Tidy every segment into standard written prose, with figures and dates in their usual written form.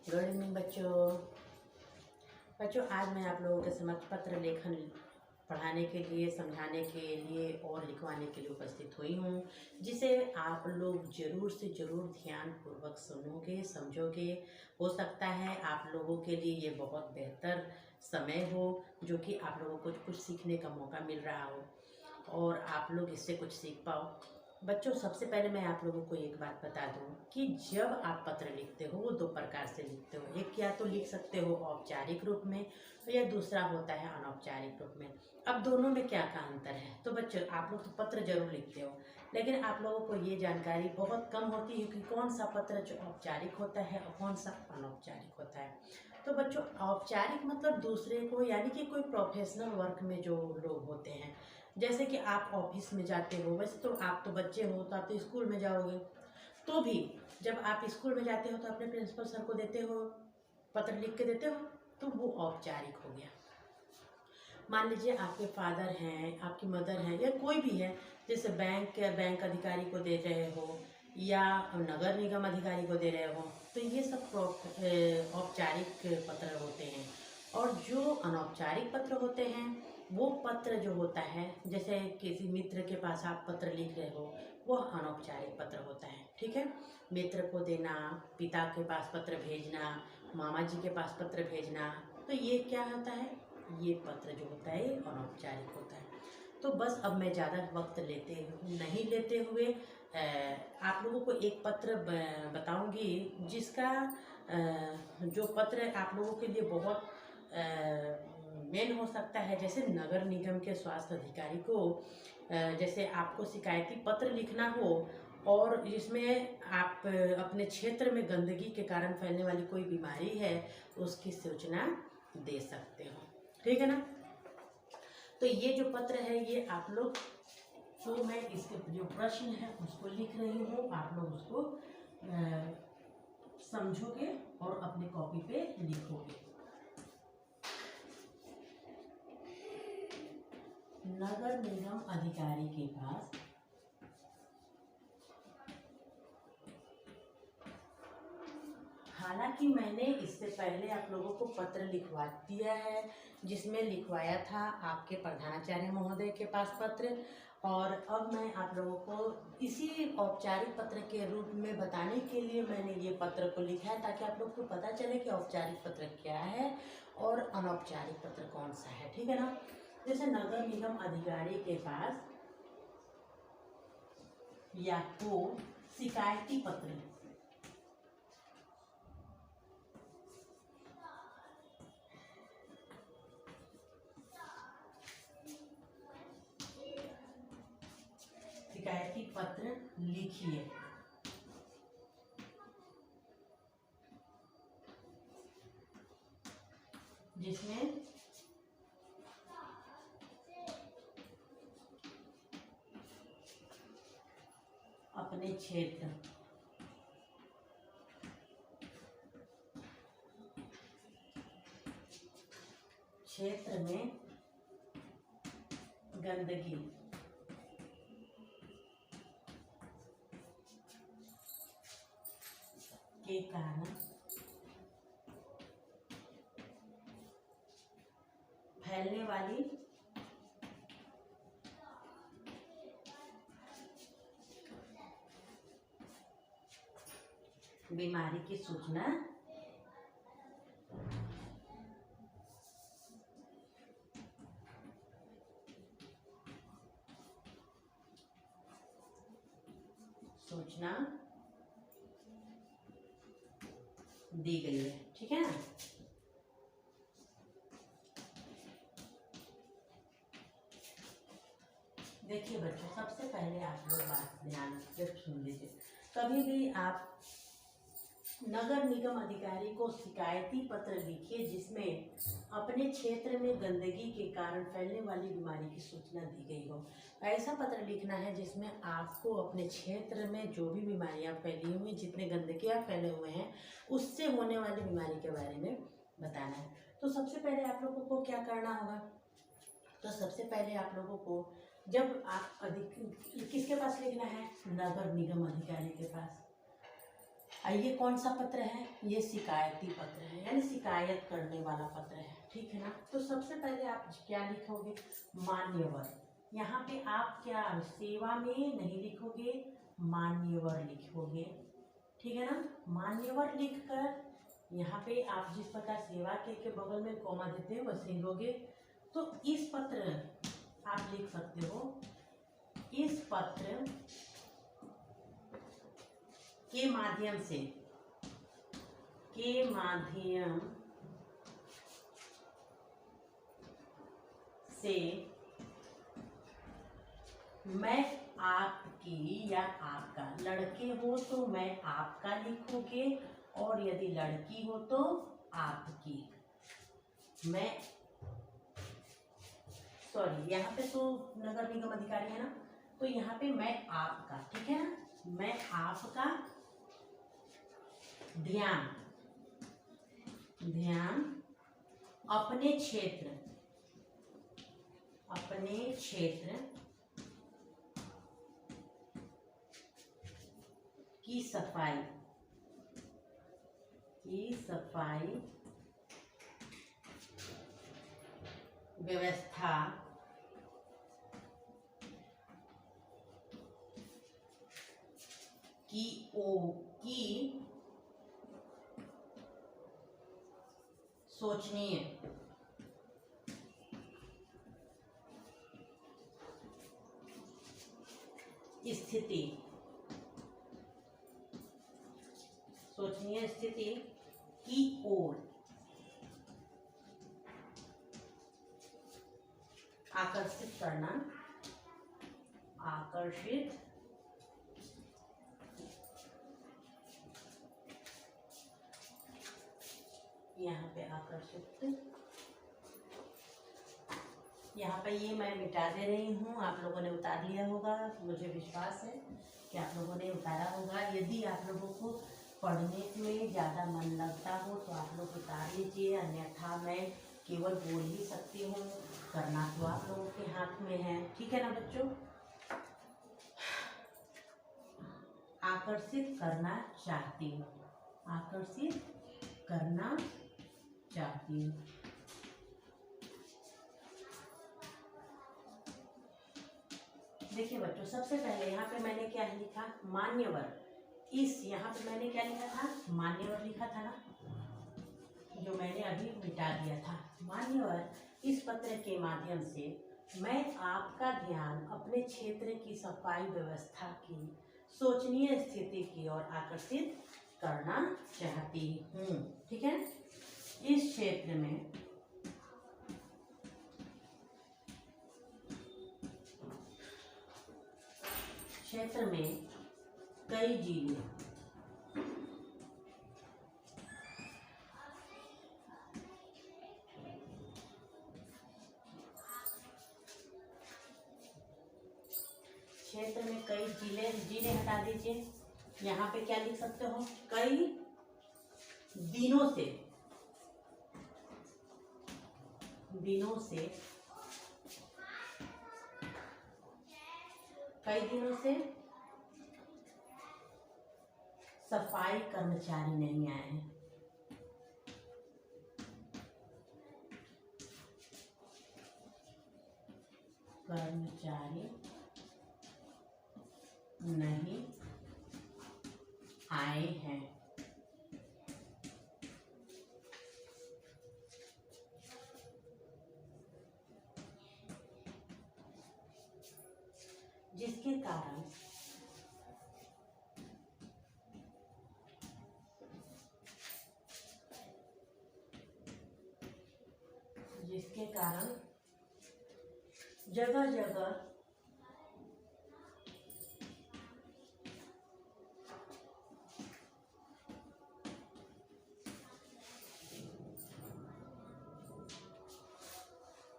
Good evening बच्चों। आज मैं आप लोगों के समक्ष पत्र लेखन पढ़ाने के लिए, समझाने के लिए और लिखवाने के लिए उपस्थित हुई हूँ, जिसे आप लोग ज़रूर से ज़रूर ध्यानपूर्वक सुनोगे, समझोगे। हो सकता है आप लोगों के लिए ये बहुत बेहतर समय हो, जो कि आप लोगों को कुछ सीखने का मौका मिल रहा हो और आप लोग इससे कुछ सीख पाओ। बच्चों, सबसे पहले मैं आप लोगों को एक बात बता दूं कि जब आप पत्र लिखते हो वो दो प्रकार से लिखते हो। एक या तो लिख सकते हो औपचारिक रूप में, या दूसरा होता है अनौपचारिक रूप में। अब दोनों में क्या का अंतर है? तो बच्चों, आप लोग तो पत्र जरूर लिखते हो, लेकिन आप लोगों को ये जानकारी बहुत कम होती है कि कौन सा पत्र जो औपचारिक होता है और कौन सा अनौपचारिक होता है। तो बच्चों, औपचारिक मतलब दूसरे को, यानी कि कोई प्रोफेशनल वर्क में जो लोग होते हैं, जैसे कि आप ऑफिस में जाते हो। वैसे तो आप तो बच्चे हो तो आप तो स्कूल में जाओगे, तो भी जब आप स्कूल में जाते हो तो अपने प्रिंसिपल सर को देते हो, पत्र लिख के देते हो, तो वो औपचारिक हो गया। मान लीजिए आपके फादर हैं, आपकी मदर हैं, या कोई भी है, जैसे बैंक अधिकारी को दे रहे हो या नगर निगम अधिकारी को दे रहे हो, तो ये सब औपचारिक पत्र होते हैं। और जो अनौपचारिक पत्र होते हैं, वो पत्र जो होता है, जैसे किसी मित्र के पास आप पत्र लिख रहे हो, वो अनौपचारिक पत्र होता है। ठीक है, मित्र को देना, पिता के पास पत्र भेजना, मामा जी के पास पत्र भेजना, तो ये क्या होता है? ये पत्र जो होता है अनौपचारिक होता है। तो बस अब मैं ज़्यादा वक्त नहीं लेते हुए आप लोगों को एक पत्र बताऊंगी, जिसका जो पत्र आप लोगों के लिए बहुत मेन हो सकता है। जैसे नगर निगम के स्वास्थ्य अधिकारी को जैसे आपको शिकायती पत्र लिखना हो, और जिसमें आप अपने क्षेत्र में गंदगी के कारण फैलने वाली कोई बीमारी है, उसकी सूचना दे सकते हो। ठीक है ना? तो ये जो पत्र है, ये आप लोग, तो मैं इसके जो प्रश्न है उसको लिख रही हूँ, आप लोग उसको समझोगे और अपने कॉपी पे लिखोगे। नगर निगम अधिकारी के पास हालांकि मैंने इससे पहले आप लोगों को पत्र लिखवा दिया है, जिसमें लिखवाया था आपके प्रधानाचार्य महोदय के पास पत्र, और अब मैं आप लोगों को इसी औपचारिक पत्र के रूप में बताने के लिए मैंने ये पत्र को लिखा है, ताकि आप लोग को पता चले कि औपचारिक पत्र क्या है और अनौपचारिक पत्र कौन सा है। ठीक है ना? जैसे नगर निगम अधिकारी के पास या तो शिकायती पत्र, शिकायती पत्र लिखिए, जिसमें अपने क्षेत्र में गंदगी के कारण फैलने वाली बीमारी की सूचना दी गई है। ठीक है ना? देखिए बच्चों, सबसे पहले आप लोग बात ध्यान से सुन लीजिए। कभी भी आप नगर निगम अधिकारी को शिकायती पत्र लिखिए, जिसमें अपने क्षेत्र में गंदगी के कारण फैलने वाली बीमारी की सूचना दी गई हो। ऐसा पत्र लिखना है जिसमें आपको अपने क्षेत्र में जो भी बीमारियां फैली हुई, जितने गंदगियां फैले हुए हैं, उससे होने वाली बीमारी के बारे में बताना है। तो सबसे पहले आप लोगों को क्या करना होगा? तो सबसे पहले आप लोगों को, जब आप किसके पास लिखना है? नगर निगम अधिकारी के पास। ये कौन सा पत्र है? ये शिकायती पत्र है, यानी शिकायत करने वाला पत्र है, ठीक है ना। तो सबसे पहले आप क्या लिखोगे? मान्यवर। यहाँ पे आप क्या सेवा में नहीं लिखोगे, मान्यवर लिखोगे, ठीक है ना। मान्यवर लिखकर यहाँ पे आप जिस प्रकार सेवा के बगल में कॉमा देते हैं वैसे ही लोगे। तो इस पत्र आप लिख सकते हो, इस पत्र के माध्यम से, के माध्यम से मैं आपकी या आपका, लड़के हो तो मैं आपका लिखोगे, और यदि लड़की हो तो आपकी। मैं सॉरी, यहाँ पे तो नगर निगम अधिकारी है ना, तो यहाँ पे मैं आपका, ठीक है ना। मैं आपका ध्यान अपने क्षेत्र की सफाई व्यवस्था की सोचनीय स्थिति की ओर आकर्षित यहाँ पे आकर्षित, यहाँ पे ये मैं मिटा दे रही हूँ, आप लोगों ने उतार लिया होगा, मुझे विश्वास है कि आप लोगों ने उतारा होगा। यदि आप लोगों को पढ़ने में ज़्यादा मन लगता हो तो आप लोग उतार लीजिए, अन्यथा मैं केवल बोल ही सकती हूँ, करना तो आप लोगों के हाथ में है, ठीक है ना बच्चों। आकर्षित करना चाहती हूँ, देखिए बच्चों, सबसे पहले यहाँ पे मैंने क्या लिखा? मान्यवर। इस यहाँ पे मैंने क्या लिखा था? मान्यवर लिखा था ना, जो मैंने अभी मिटा दिया था। मान्यवर, इस पत्र के माध्यम से मैं आपका ध्यान अपने क्षेत्र की सफाई व्यवस्था की सोचनीय स्थिति की ओर आकर्षित करना चाहती हूँ, ठीक है। इस क्षेत्र में कई जिले जिले हटा दीजिए। यहाँ पे क्या लिख सकते हो? कई दिनों से सफाई कर्मचारी नहीं आए हैं। जिसके कारण जगह जगह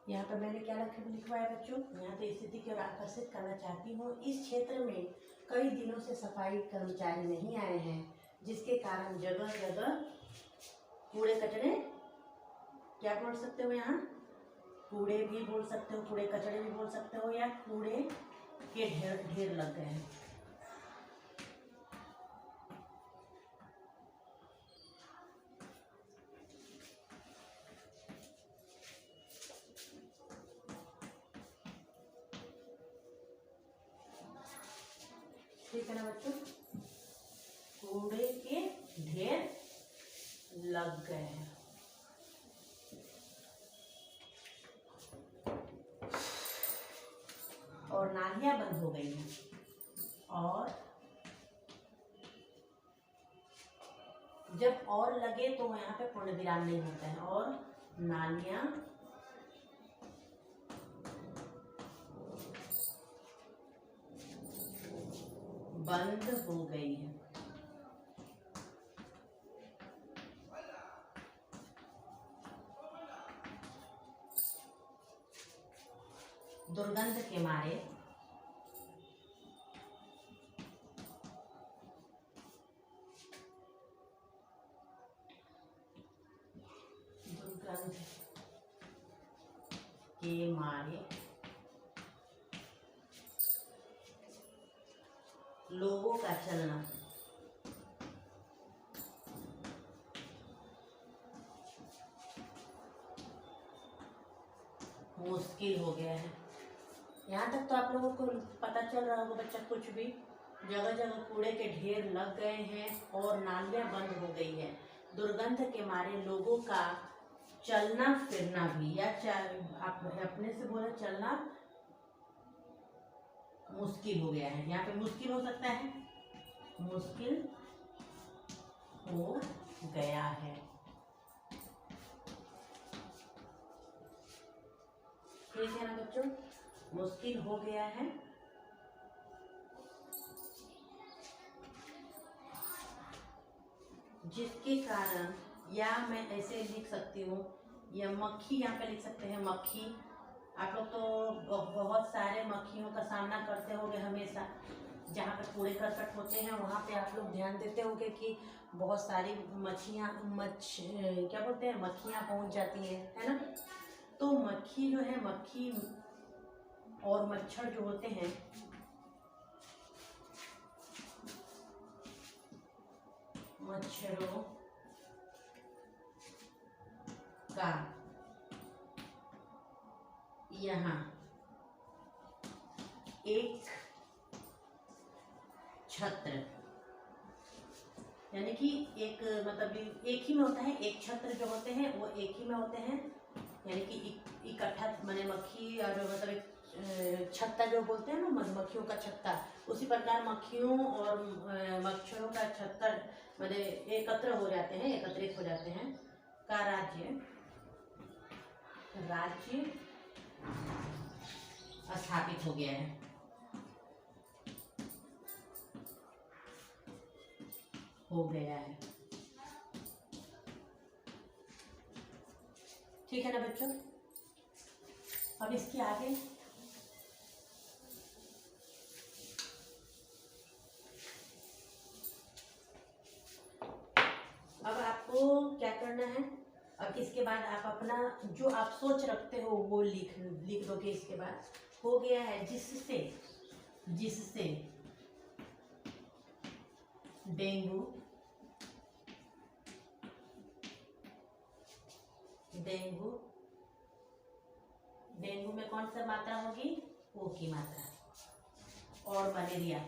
यहाँ पर मैंने क्या लिखवाया बच्चों? यहाँ पे स्थिति की ओर आकर्षित करना चाहती हूँ। इस क्षेत्र में कई दिनों से सफाई कर्मचारी नहीं आए हैं, जिसके कारण जगह जगह कूड़े कचरे, क्या बोल सकते हो यहाँ? कूड़े भी बोल सकते हो, कूड़े कचरे भी बोल सकते हो, या कूड़े के ढेर लग गए हैं। ठीक है ना बच्चों, कूड़े के ढेर लग गए हैं। और नालियां बंद हो गई हैं। और जब और लगे तो यहाँ पे पूर्ण विराम नहीं होता है। और नालियां बंद हो गई है। दुर्गंध के मारे लोगों का चलना मुश्किल हो गया है। यहाँ तक तो आप लोगों को पता चल रहा होगा बच्चा, कुछ भी जगह जगह कूड़े के ढेर लग गए हैं और नालियां बंद हो गई है। दुर्गंध के मारे लोगों का चलना फिरना भी, या आप अपने से बोले चलना मुश्किल हो गया है। यहाँ पे मुश्किल हो सकता है, मुश्किल हो गया है। ठीक है ना बच्चों, मुश्किल हो गया है। जिसके कारण, या मैं ऐसे लिख सकती हूँ, या मक्खी यहाँ पे लिख सकते हैं, मक्खी। आप लोग तो बहुत सारे मक्खियों का सामना करते होंगे हमेशा। जहाँ पे कूड़े करकट होते हैं वहाँ पे आप लोग ध्यान देते होंगे कि बहुत सारी क्या बोलते हैं, मक्खियाँ पहुँच जाती हैं, है ना। तो मक्खी जो है, मक्खी और मच्छर जो होते हैं, मच्छरों का यहाँ एक छत्र, यानी कि एक मतलब एक ही में होता है। एक छत्र जो होते हैं वो एक ही में होते हैं, यानी कि इकट्ठा माने मक्खी और मतलब छत्ता जो बोलते हैं ना, मधुमक्खियों का छत्ता, उसी प्रकार मक्खियों और मच्छरों का छत्ता माने एकत्र हो जाते हैं, एकत्रित हो जाते हैं का राज्य स्थापित हो गया है। हो गया है। ठीक है ना बच्चों। अब इसके आगे अब आपको क्या करना है, अब इसके बाद आप अपना जो आप सोच रखते हो वो लिख दोगे। इसके बाद हो गया है, जिससे डेंगू में कौन सा मात्रा होगी, ओ की मात्रा, और मलेरिया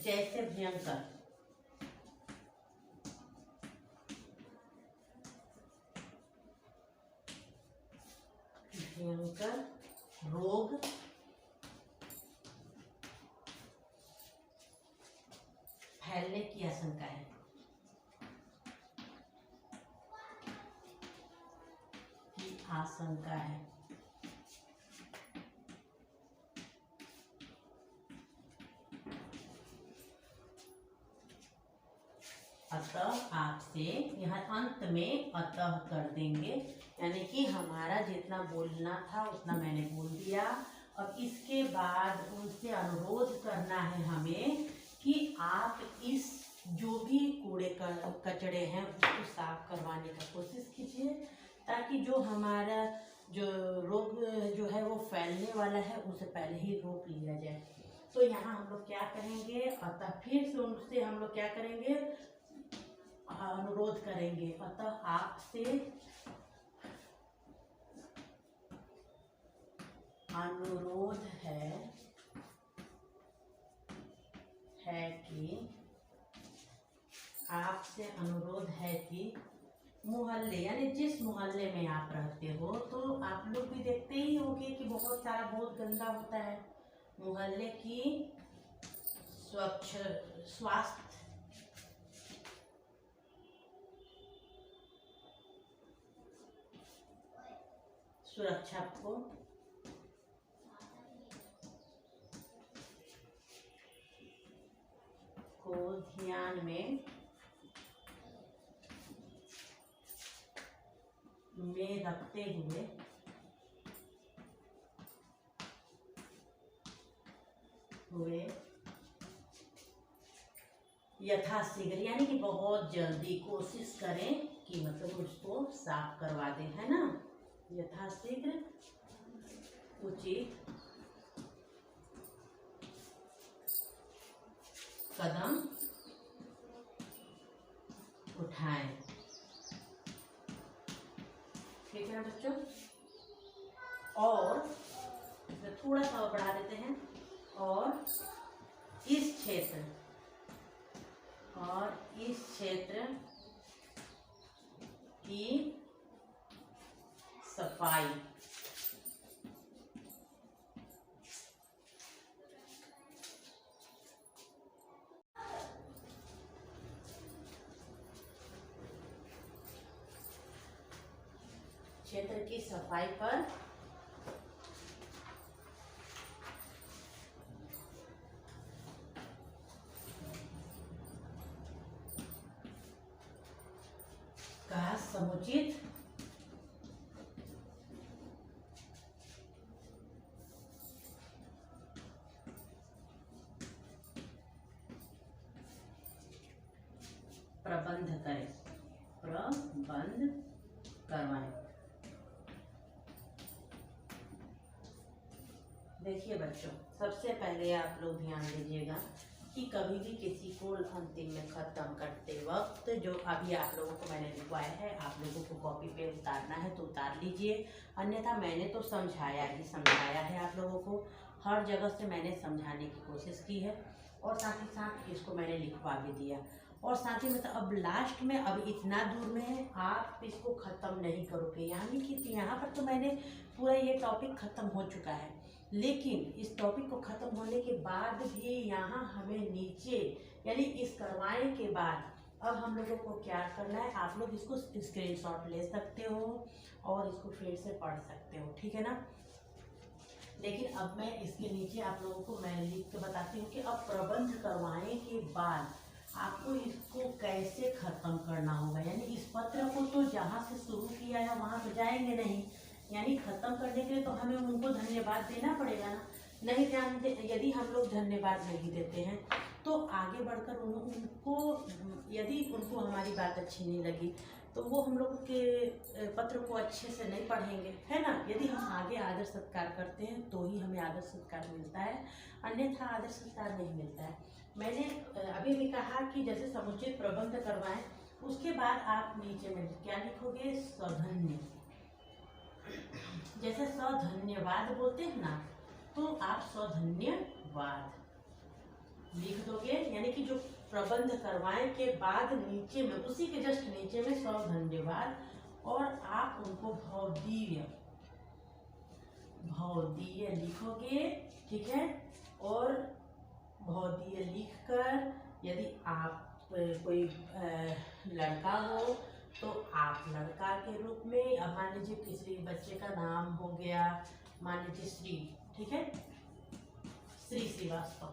जैसे भयंकर रोग फैलने की आशंका है। अतः आपसे यहाँ अंत में अतः कर देंगे, यानी कि हमारा जितना बोलना था उतना मैंने बोल दिया। अब इसके बाद उनसे अनुरोध करना है हमें कि आप इस जो भी कूड़े कचड़े हैं उसको साफ करवाने का कोशिश कीजिए, ताकि जो हमारा जो रोग जो है वो फैलने वाला है उसे पहले ही रोक लिया जाए। तो यहाँ हम लोग क्या करेंगे, अतः फिर से उनसे हम लोग क्या करेंगे, अनुरोध करेंगे। अतः आपसे अनुरोध है कि आपसे अनुरोध है कि मोहल्ले यानी जिस मोहल्ले में आप रहते हो, तो आप लोग भी देखते ही होंगे कि बहुत सारा बहुत गंदा होता है। मोहल्ले की स्वास्थ्य सुरक्षा को ध्यान में रखते हुए यथाशीघ्र यानी कि बहुत जल्दी कोशिश करें कि मतलब उसको साफ करवा दें, है ना। यथाशीघ्र उचित कदम उठाएं। ठीक है ना बच्चों। और थोड़ा सा और बढ़ा देते हैं। और इस क्षेत्र की सफाई पर का समुचित प्रबंध करवाएं। देखिए बच्चों, सबसे पहले आप लोग ध्यान दीजिएगा कि कभी भी किसी को अंतिम में ख़त्म करते वक्त जो अभी आप लोगों को मैंने लिखवाया है, आप लोगों को कॉपी पे उतारना है तो उतार लीजिए, अन्यथा मैंने तो समझाया है आप लोगों को। हर जगह से मैंने समझाने की कोशिश की है और साथ ही साथ इसको मैंने लिखवा भी दिया। और साथ ही में तो अब लास्ट में अब इतना दूर में है, आप इसको ख़त्म नहीं करोगे, यानी कि यहाँ पर तो मैंने पूरा ये टॉपिक ख़त्म हो चुका है, लेकिन इस टॉपिक को ख़त्म होने के बाद भी यहाँ हमें नीचे यानी इस करवाने के बाद अब हम लोगों को क्या करना है, आप लोग इसको स्क्रीनशॉट ले सकते हो और इसको फिर से पढ़ सकते हो, ठीक है ना। लेकिन अब मैं इसके नीचे आप लोगों को मैं लिख के बताती हूँ कि अब प्रबंध करवाने के बाद आपको इसको कैसे ख़त्म करना होगा। यानी इस पत्र को तो जहाँ से शुरू किया है वहाँ तो जाएंगे नहीं, यानी ख़त्म करने के लिए तो हमें उनको धन्यवाद देना पड़ेगा ना। नहीं ध्यान दे, यदि हम लोग धन्यवाद नहीं देते हैं तो आगे बढ़कर उनको यदि उनको हमारी बात अच्छी नहीं लगी तो वो हम लोग के पत्र को अच्छे से नहीं पढ़ेंगे, है ना। यदि हम आगे आदर सत्कार करते हैं तो ही हमें आदर सत्कार मिलता है, अन्यथा आदर सत्कार नहीं मिलता है। मैंने अभी भी कहा कि जैसे समुचित प्रबंध करवाएं, उसके बाद आप नीचे में क्या लिखोगे, सधन्य। जैसे सधन्यवाद बोलते हैं ना, तो आप सधन्यवाद लिख दोगे, यानी कि जो प्रबंध करवाएं के बाद नीचे में उसी के जस्ट नीचे में सधन्यवाद, और आप उनको भवदीय लिखोगे, ठीक है। और भवदीय लिखकर यदि आप कोई लड़का हो तो आप लड़का के रूप में, अब मान लीजिए किसी बच्चे का नाम हो गया, मान लीजिए श्री, ठीक है, श्री श्रीवास्तव,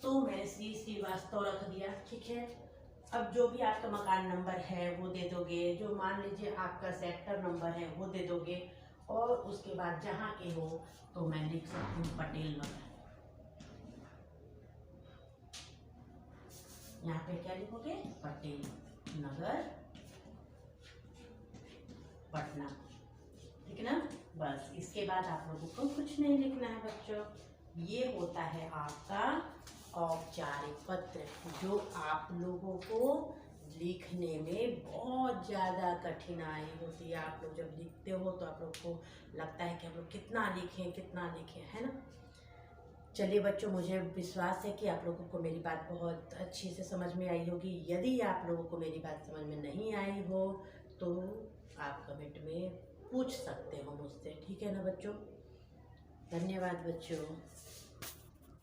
तो मैंने श्री श्रीवास्तव रख दिया, ठीक है। अब जो भी आपका मकान नंबर है वो दे दोगे, जो मान लीजिए आपका सेक्टर नंबर है वो दे दोगे, और उसके बाद जहाँ के हो तो मैं लिख सकती हूँ पटेल नगर। यहाँ पे क्या लिखोगे, पटेल नगर, पटना, ठीक है ना। बस इसके बाद आप लोगों को कुछ नहीं लिखना है बच्चों। ये होता है आपका औपचारिक पत्र, जो आप लोगों को लिखने में बहुत ज़्यादा कठिनाई होती है। आप लोग जब लिखते हो तो आप लोग को लगता है कि हम लोग कितना लिखें, है ना। चलिए बच्चों, मुझे विश्वास है कि आप लोगों को मेरी बात बहुत अच्छी से समझ में आई होगी। यदि आप लोगों को मेरी बात समझ में नहीं आई हो तो आप कमेंट में पूछ सकते हो मुझसे, ठीक है ना बच्चों। धन्यवाद बच्चों।